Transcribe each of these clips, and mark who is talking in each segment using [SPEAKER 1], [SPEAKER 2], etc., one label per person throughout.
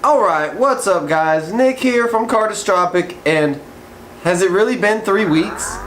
[SPEAKER 1] Alright, what's up guys? Nick here from Karts, and has it really been 3 weeks?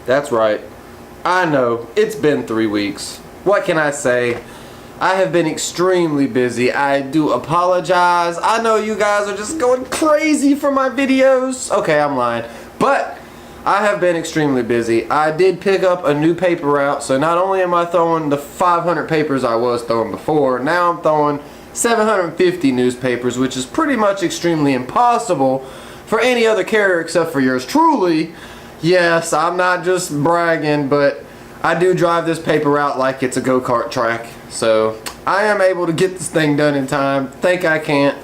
[SPEAKER 1] That's right. I know, it's been 3 weeks. What can I say? I have been extremely busy. I do apologize. I know you guys are just going crazy for my videos. Okay, I'm lying. But I have been extremely busy. I did pick up a new paper route, so not only am I throwing the 500 papers I was throwing before, now I'm throwing 750 newspapers, which is pretty much extremely impossible for any other carrier except for yours truly. Yes, I'm not just bragging, but I do drive this paper route like it's a go-kart track. So I am able to get this thing done in time. Think I can't.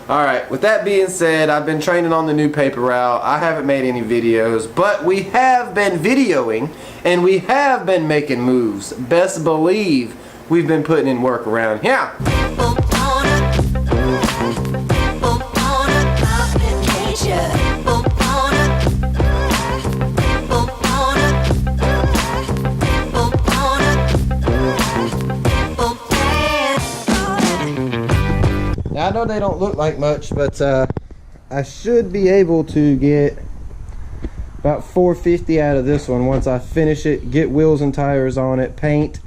[SPEAKER 1] Alright, with that being said, I've been training on the new paper route. I haven't made any videos, but we have been videoing and we have been making moves. Best believe we've been putting in work around here. Now, I know they don't look like much, but I should be able to get about 450 out of this one once I finish it, get wheels and tires on it, paint,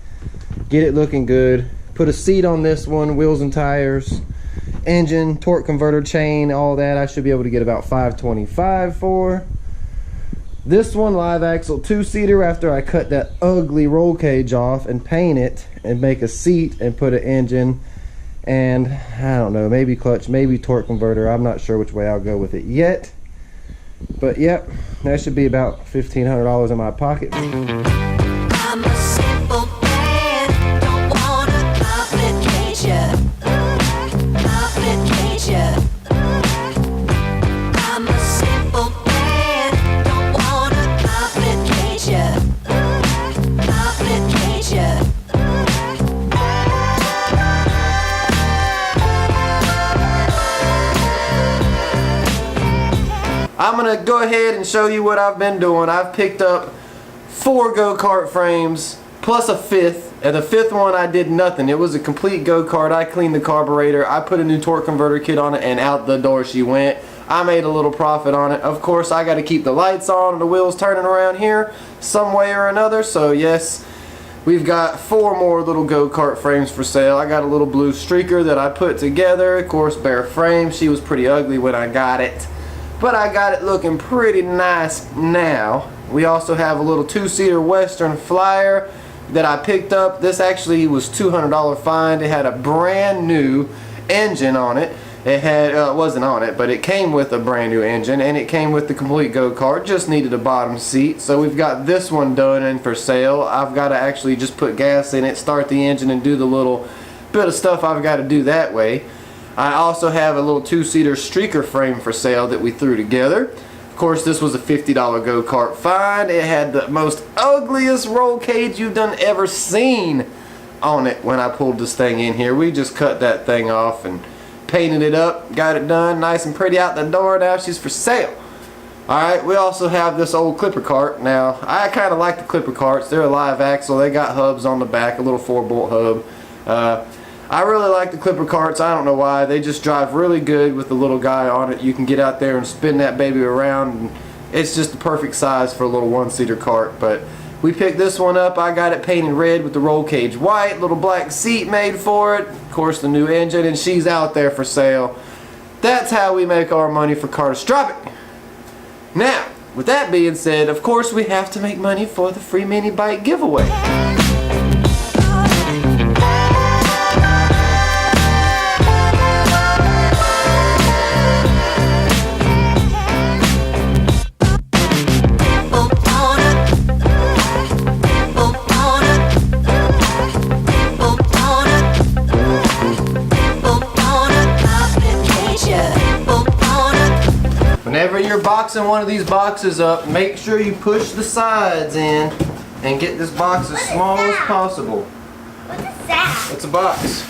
[SPEAKER 1] get it looking good, put a seat on this one, wheels and tires, engine, torque converter, chain, all that. I should be able to get about 525 for. This one, live axle 2-seater, after I cut that ugly roll cage off and paint it and make a seat and put an engine and I don't know, maybe clutch, maybe torque converter. I'm not sure which way I'll go with it yet, but yep, that should be about $1,500 in my pocket. I'm a simple man, don't wanna complicate ya. I'm a simple man, don't wanna complicate ya. I'm gonna go ahead and show you what I've been doing. I've picked up 4 go-kart frames plus a 5th, and the 5th one I did nothing. It was a complete go-kart. I cleaned the carburetor, I put a new torque converter kit on it, and out the door she went. I made a little profit on it. Of course, I gotta keep the lights on and the wheels turning around here some way or another, so yes, we've got 4 more little go-kart frames for sale. I got a little blue streaker that I put together, of course bare frame. She was pretty ugly when I got it, but I got it looking pretty nice now. We also have a little 2-seater Western Flyer that I picked up. This actually was $200 find. It had a brand new engine on it. It had, it wasn't on it, but it came with a brand new engine, and it came with the complete go-kart. Just needed a bottom seat. So we've got this one done and for sale. I've got to actually just put gas in it, start the engine, and do the little bit of stuff I've got to do that way. I also have a little 2-seater streaker frame for sale that we threw together. Of course, this was a $50 go-kart find. It had the most ugliest roll cage you've done ever seen on it when I pulled this thing in here. We just cut that thing off and painted it up, got it done nice and pretty out the door. Now she's for sale. Alright, we also have this old clipper cart. Now, I kind of like the clipper carts. They're a live axle. They got hubs on the back, a little 4-bolt hub. I really like the clipper carts. I don't know why. They just drive really good with the little guy on it. You can get out there and spin that baby around, and it's just the perfect size for a little 1-seater cart. But we picked this one up. I got it painted red with the roll cage white, little black seat made for it, of course the new engine, and she's out there for sale. That's how we make our money for Karts. Now, with that being said, of course we have to make money for the free mini bike giveaway. boxing one of these boxes up, make sure you push the sides in and get this box as small as possible.
[SPEAKER 2] What is that?
[SPEAKER 1] It's a box.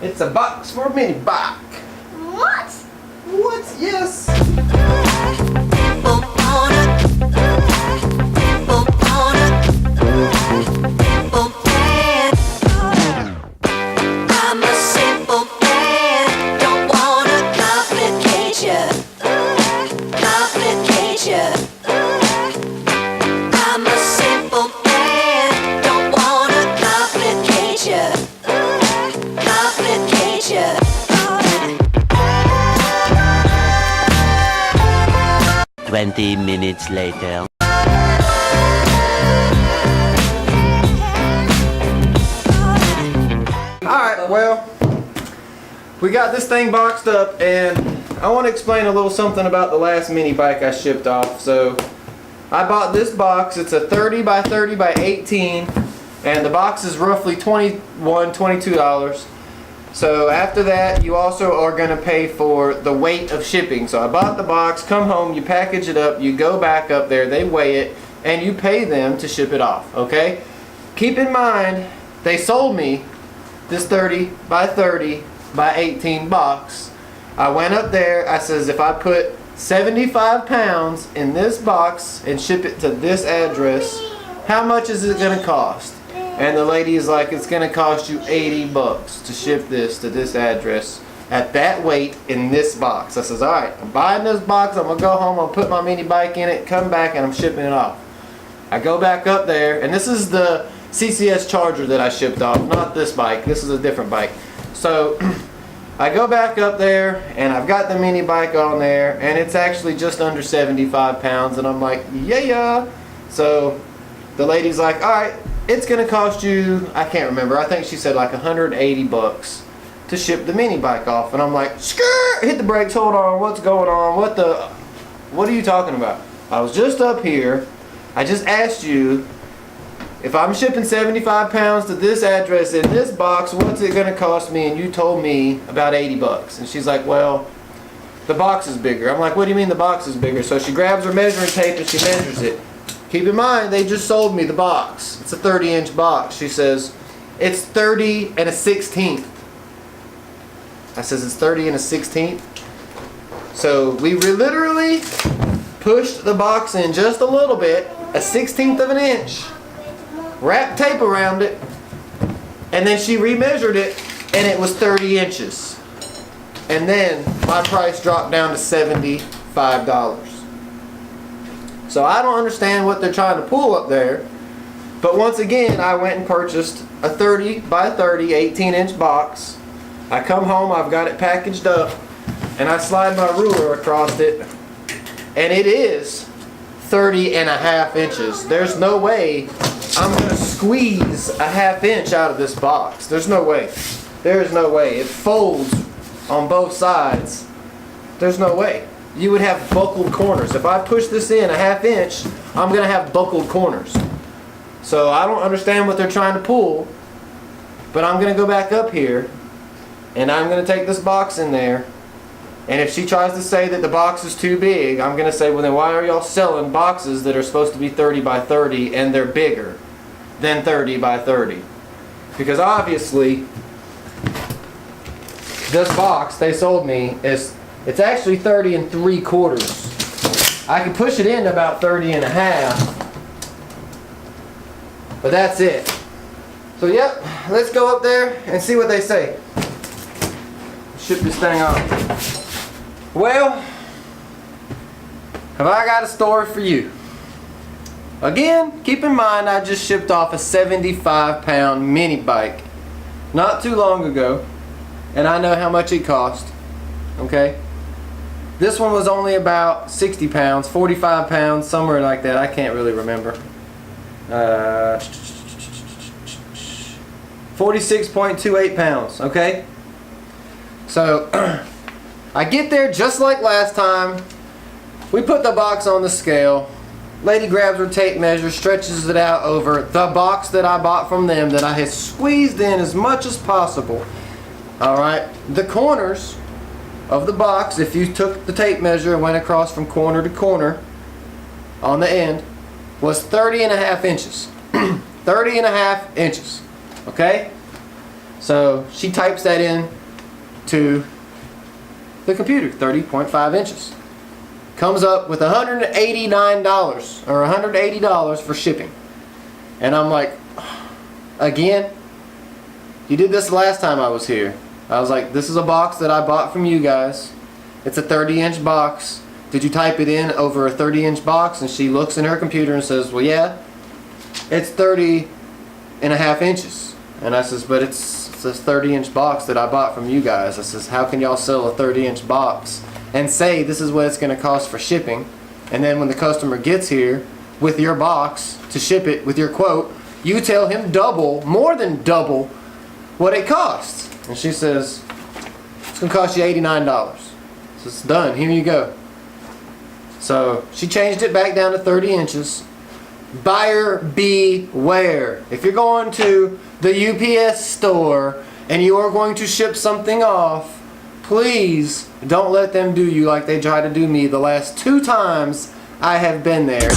[SPEAKER 1] It's a box for a mini bike.
[SPEAKER 2] What?
[SPEAKER 1] What? Yes.
[SPEAKER 3] I'm a simple man, don't wanna complicate ya. I'm a simple man, don't wanna complicate ya.
[SPEAKER 4] 20 minutes later.
[SPEAKER 1] Alright, well, we got this thing boxed up, and I want to explain a little something about the last mini bike I shipped off. So, I bought this box. It's a 30 by 30 by 18, and the box is roughly $22. So after that, you also are going to pay for the weight of shipping. So I bought the box, come home, you package it up, you go back up there, they weigh it, and you pay them to ship it off, okay? Keep in mind, they sold me this 30 by 30 by 18 box. I went up there, I says if I put 75 pounds in this box and ship it to this address, how much is it going to cost? And the lady is like, it's going to cost you 80 bucks to ship this to this address at that weight in this box. I says, alright, I'm buying this box, I'm going to go home, I'll put my mini bike in it, come back, and I'm shipping it off. I go back up there, and this is the CCS Charger that I shipped off, not this bike, this is a different bike. So, I go back up there, and I've got the mini bike on there, and it's actually just under 75 pounds, and I'm like, yeah. So, the lady's like, alright, it's going to cost you, I can't remember, I think she said like 180 bucks to ship the mini bike off. And I'm like, skirt, hit the brakes, hold on, what's going on, what are you talking about? I was just up here, I just asked you, if I'm shipping 75 pounds to this address in this box, what's it going to cost me? And you told me about 80 bucks. And she's like, well, the box is bigger. I'm like, what do you mean the box is bigger? So she grabs her measuring tape and she measures it. Keep in mind, they just sold me the box. It's a 30-inch box. She says, it's 30 and a 16th. I says, it's 30 and a 16th. So we literally pushed the box in just a little bit, a 16th of an inch, wrapped tape around it, and then she remeasured it, and it was 30 inches. And then my price dropped down to $75. So I don't understand what they're trying to pull up there. But once again, I went and purchased a 30 by 30 18-inch box. I come home, I've got it packaged up, and I slide my ruler across it, and it is 30 and a half inches. There's no way I'm going to squeeze a half inch out of this box. There's no way. There's no way. It folds on both sides. There's no way. You would have buckled corners. If I push this in a half inch, I'm going to have buckled corners. So I don't understand what they're trying to pull, but I'm going to go back up here, and I'm going to take this box in there, and if she tries to say that the box is too big, I'm going to say, well then why are y'all selling boxes that are supposed to be 30 by 30 and they're bigger than 30 by 30? Because obviously, this box they sold me it's actually 30 and 3/4. I can push it in about 30 and a half, but that's it. So yep, let's go up there and see what they say. Ship this thing off. Well, have I got a story for you? Again, keep in mind I just shipped off a 75-pound mini bike not too long ago, and I know how much it cost. Okay? This one was only about 60 pounds, 45 pounds, somewhere like that. I can't really remember. 46.28 pounds, okay? So, I get there just like last time. We put the box on the scale. Lady grabs her tape measure, stretches it out over the box that I bought from them that I had squeezed in as much as possible. Alright, the corners of the box, if you took the tape measure and went across from corner to corner on the end, was 30.5 inches. 30.5 inches. Okay? So she types that in to the computer, 30.5 inches. Comes up with $189 or $180 for shipping. And I'm like, again? You did this last time I was here. I was like, this is a box that I bought from you guys. It's a 30-inch box. Did you type it in over a 30-inch box? And she looks in her computer and says, well, yeah, it's 30.5 inches. And I says, but it's this 30-inch box that I bought from you guys. I says, how can y'all sell a 30-inch box and say this is what it's going to cost for shipping, and then when the customer gets here with your box to ship it with your quote, you tell him double, more than double what it costs? And she says, it's going to cost you $89. So it's done. Here you go. So she changed it back down to 30 inches. Buyer beware. If you're going to the UPS store and you are going to ship something off, please don't let them do you like they tried to do me the last 2 times I have been there.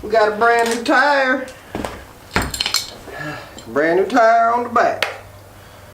[SPEAKER 1] We got a brand new tire. Brand new tire on the back.